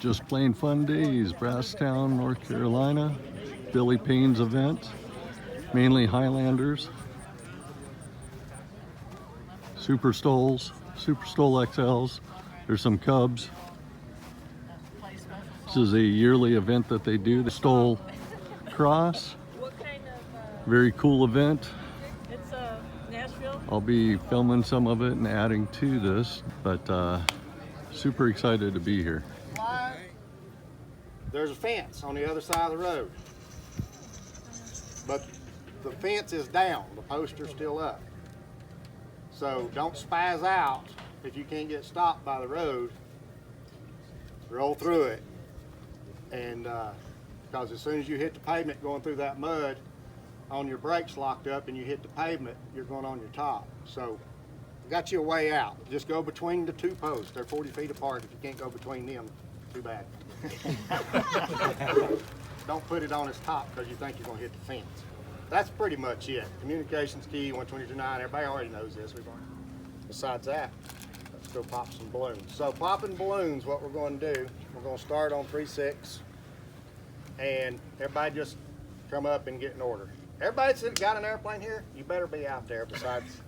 Just Plain Fun Days, Brasstown, North Carolina. Billy Payne's event, mainly Highlanders. SuperSTOLs, SuperSTOL XLs. There's some Cubs. This is a yearly event that they do, the STOLCross. Very cool event. It's Nashville. I'll be filming some of it and adding to this, but super excited to be here. There's a fence on the other side of the road, but the fence is down, the poster's still up. So don't spaz out if you can't get stopped by the road. Roll through it, and because as soon as you hit the pavement going through that mud, on your brakes locked up and you hit the pavement, you're going on your top. So I got you a way out. Just go between the two posts. They're 40 feet apart. If you can't go between them, too bad. Don't put it on its top because you think you're going to hit the fence. That's pretty much it. Communications key, 122.9. Everybody already knows this. Besides that, let's go pop some balloons. So popping balloons, what we're going to do, we're going to start on 3-6, and everybody just come up and get in order. Everybody that's got an airplane here, you better be out there. Besides,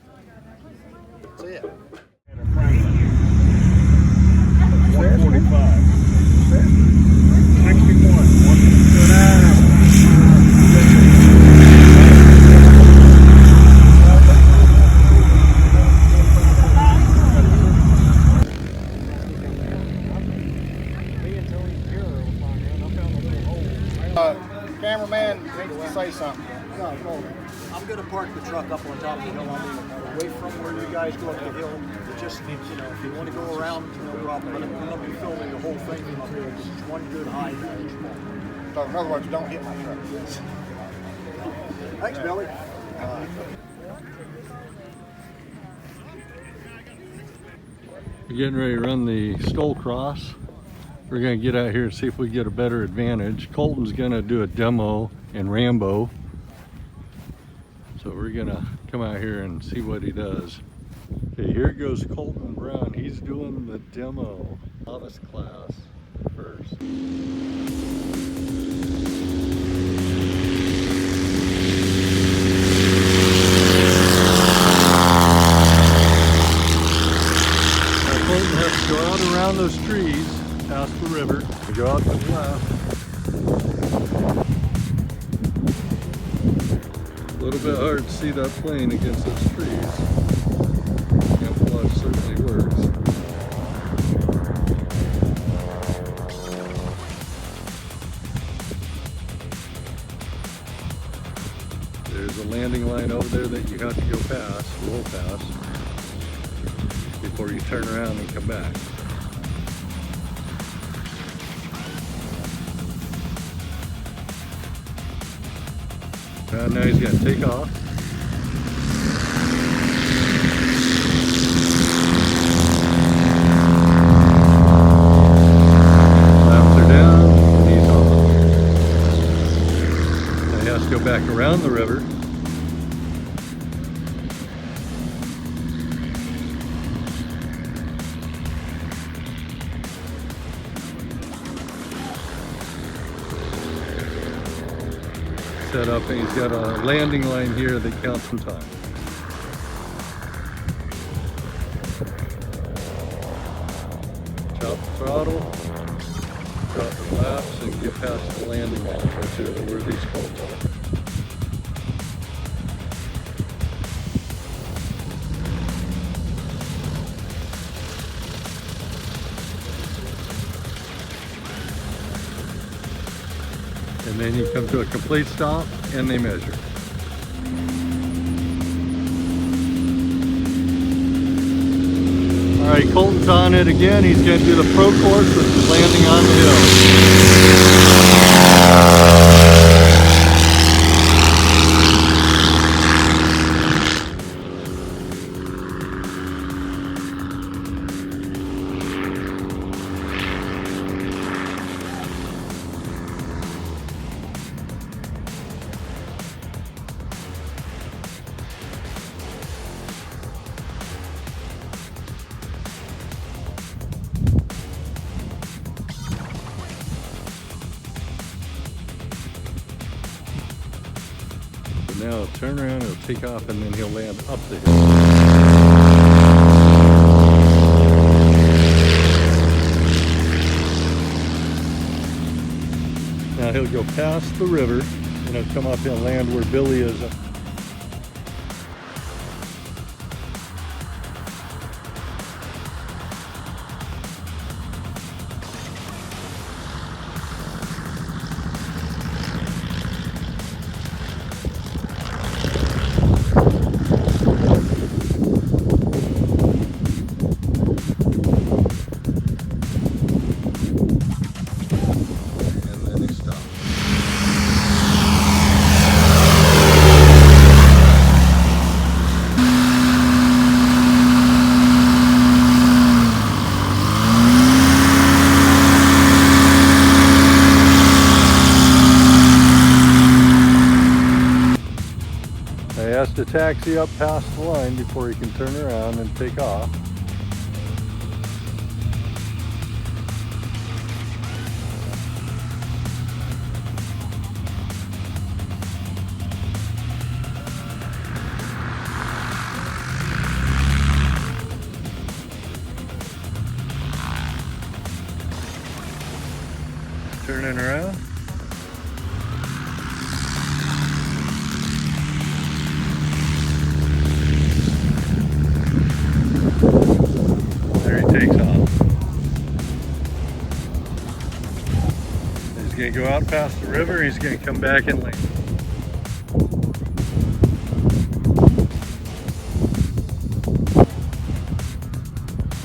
that's it. 145. Next big one. Cameraman needs to say something. No, I'm going to park the truck up on top of the hill. I'll be away from where you guys go up the hill. It just, you know, if you want to go around, no problem. But I'm going to be filming the whole thing from up here. It's one good high. So in other words, don't hit my truck. Thanks, Billy. We're getting ready to run the STOLCross. We're gonna get out here and see if we get a better advantage. Colton's gonna do a demo in Rambo. So we're gonna come out here and see what he does. Okay, here goes Colton Brown. He's doing the demo. Novice class first. Now Colton has to go out around those trees, past the river. We go out to the left. A little bit hard to see that plane against those trees. Camouflage certainly works. There's a landing line over there that you have to go past, roll past, before you turn around and come back. Now he's got to take off. Flaps are down, and he's off. Now he has to go back around the river. Set up, and he's got a landing line here that counts some time. Chop the throttle, chop the flaps, and get past the landing line right to where these bolts are. And then you come to a complete stop and they measure. All right, Colton's on it again. He's going to do the pro course, which is landing on the hill. turn around, he'll take off, and then he'll land up the hill. Now he'll go past the river, and he'll come up and land where Billy is. He has to taxi up past the line before he can turn around and take off. Turning around. There he takes off. He's going to go out past the river. He's going to come back and land.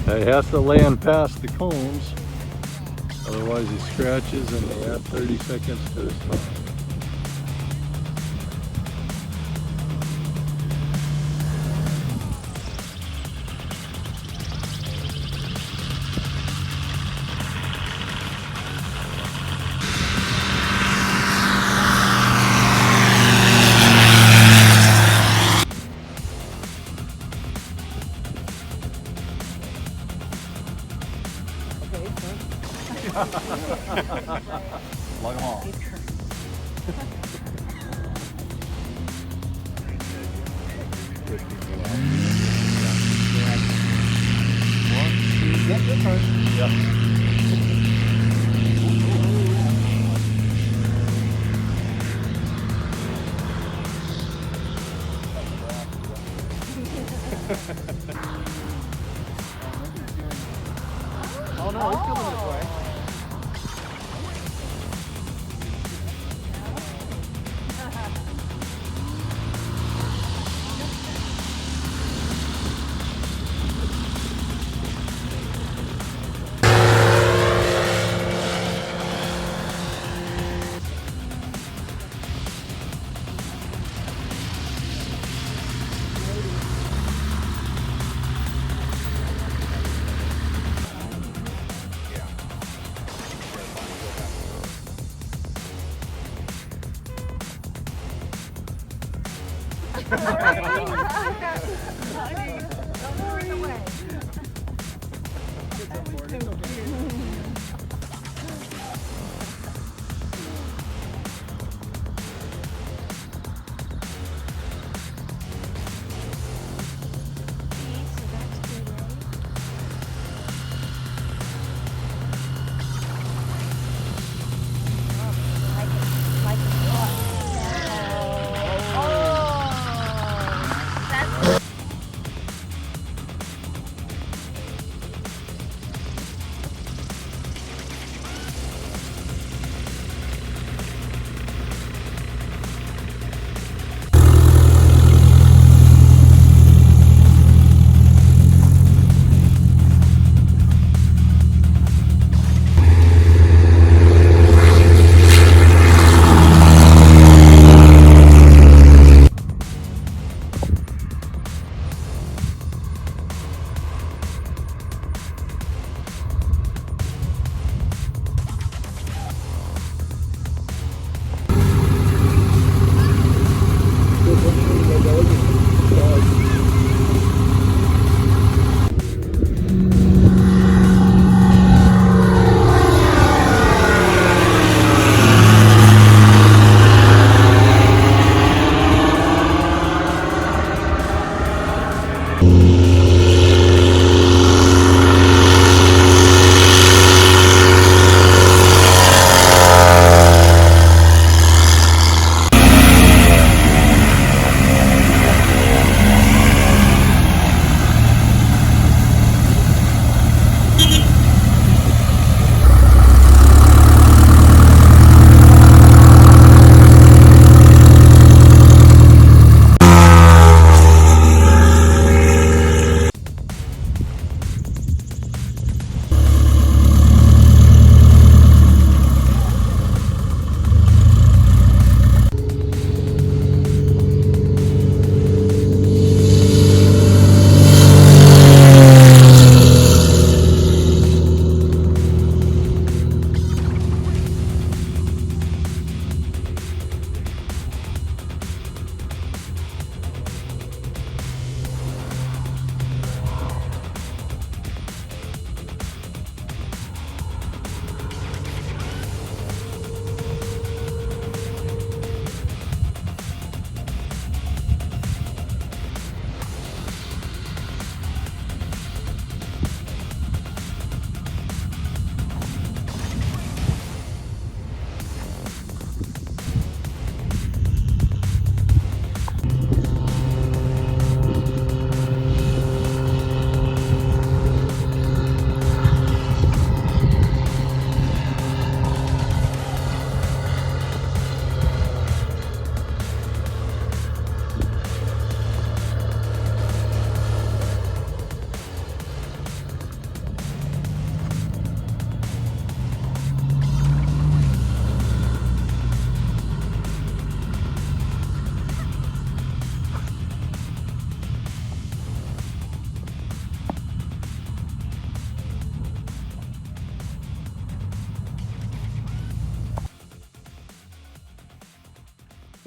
He has to land past the cones. Otherwise he scratches, and they add 30 seconds to his time. Lug them all. Yep, your turn. Yep. Oh no, he's coming this way.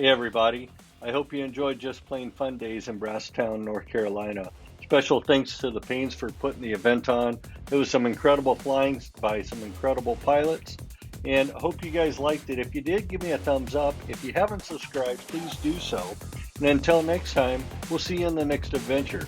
Hey everybody, I hope you enjoyed Just Plain Fun Days in Brasstown, North Carolina. Special thanks to the Paynes for putting the event on. It was some incredible flying by some incredible pilots, and hope you guys liked it. If you did, give me a thumbs up. If you haven't subscribed, please do so. And until next time, we'll see you in the next adventure.